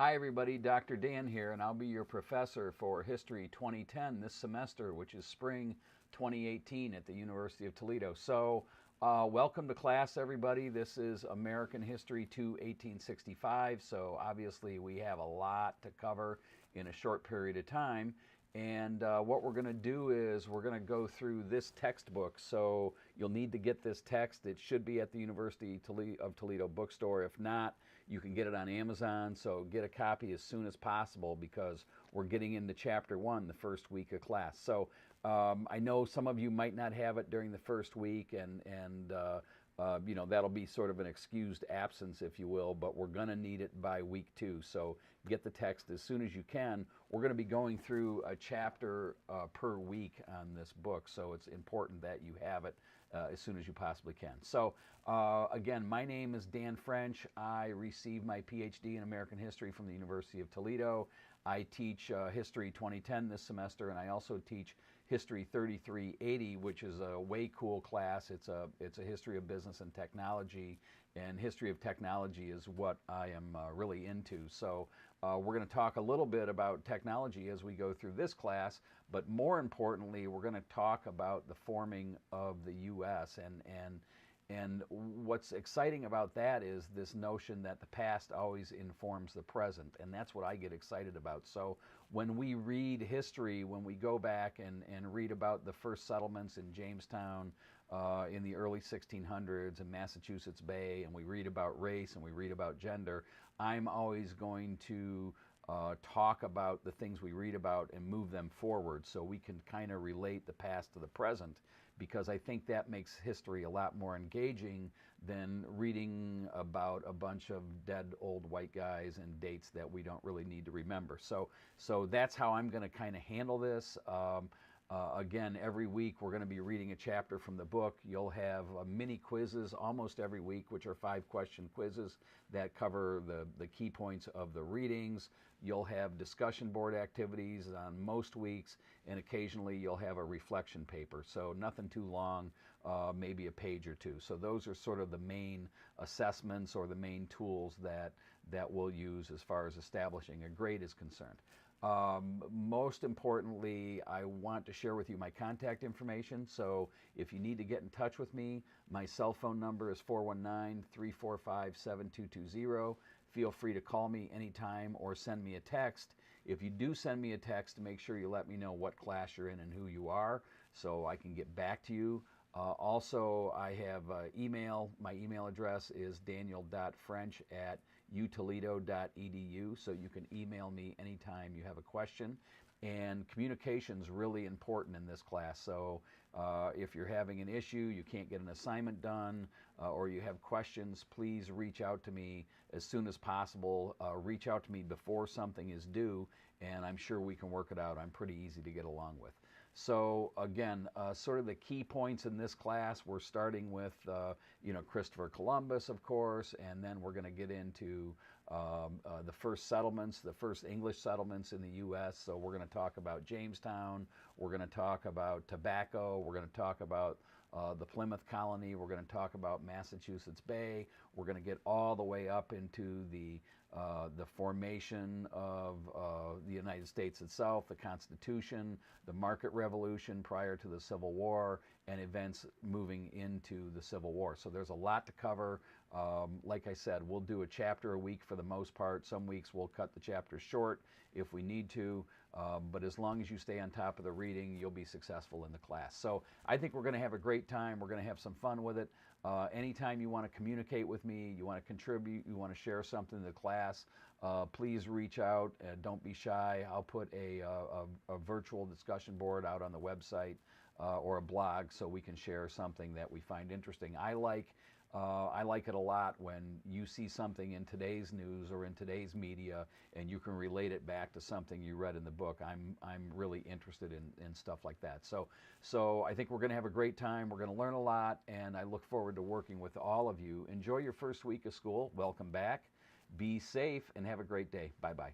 Hi everybody, Dr. Dan here, and I'll be your professor for History 2010 this semester, which is spring 2018 at the University of Toledo. Welcome to class, everybody. This is American History to 1865, so obviously we have a lot to cover in a short period of time. And what we're going to do is we're going to go through this textbook. So you'll need to get this text. It should be at the University of Toledo bookstore. If not, you can get it on Amazon. So get a copy as soon as possible because we're getting into chapter 1 the first week of class. So I know some of you might not have it during the first week, and that'll be sort of an excused absence, if you will, but we're going to need it by week 2. So get the text as soon as you can. We're going to be going through a chapter per week on this book, so it's important that you have it as soon as you possibly can. So again, my name is Dan French. I received my PhD in American History from the University of Toledo. I teach History 2010 this semester, and I also teach History 3380, which is a way cool class. It's a history of business and technology, and history of technology is what I am really into. So we're going to talk a little bit about technology as we go through this class, but more importantly, we're going to talk about the forming of the U.S. And what's exciting about that is this notion that the past always informs the present, and that's what I get excited about. So when we read history, when we go back and read about the first settlements in Jamestown in the early 1600s in Massachusetts Bay, and we read about race and we read about gender, I'm always going to talk about the things we read about and move them forward so we can kind of relate the past to the present, because I think that makes history a lot more engaging than reading about a bunch of dead old white guys and dates that we don't really need to remember. So that's how I'm going to kind of handle this. Again, every week we're going to be reading a chapter from the book. You'll have mini quizzes almost every week, which are 5-question quizzes that cover the key points of the readings. You'll have discussion board activities on most weeks, and occasionally you'll have a reflection paper. So nothing too long, maybe a page or two. So those are sort of the main assessments or the main tools that we'll use as far as establishing a grade is concerned. Most importantly, I want to share with you my contact information. So if you need to get in touch with me, my cell phone number is 419-345-7220. Feel free to call me anytime or send me a text. If you do send me a text, make sure you let me know what class you're in and who you are so I can get back to you. Also, I have email. My email address is daniel.french@utoledo.edu, so you can email me anytime you have a question. And communication is really important in this class. So if you're having an issue, you can't get an assignment done, or you have questions, please reach out to me as soon as possible. Reach out to me before something is due, and I'm sure we can work it out. I'm pretty easy to get along with. So again, sort of the key points in this class, we're starting with Christopher Columbus, of course, and then we're going to get into the first settlements, the first English settlements in the U.S. So we're going to talk about Jamestown, we're going to talk about tobacco, we're going to talk about the Plymouth colony, we're going to talk about Massachusetts Bay, we're going to get all the way up into the formation of the United States itself, the Constitution, the market revolution prior to the Civil War, and events moving into the Civil War. So there's a lot to cover. Like I said, we'll do a chapter a week for the most part. Some weeks we'll cut the chapters short if we need to, but as long as you stay on top of the reading, you'll be successful in the class. So I think we're going to have a great time. We're going to have some fun with it. Anytime you want to communicate with me, you want to contribute, you want to share something in the class, please reach out. Don't be shy. I'll put a virtual discussion board out on the website or a blog so we can share something that we find interesting. I like it a lot when you see something in today's news or in today's media and you can relate it back to something you read in the book. I'm really interested in stuff like that. So I think we're going to have a great time. We're going to learn a lot, and I look forward to working with all of you. Enjoy your first week of school. Welcome back. Be safe and have a great day. Bye-bye.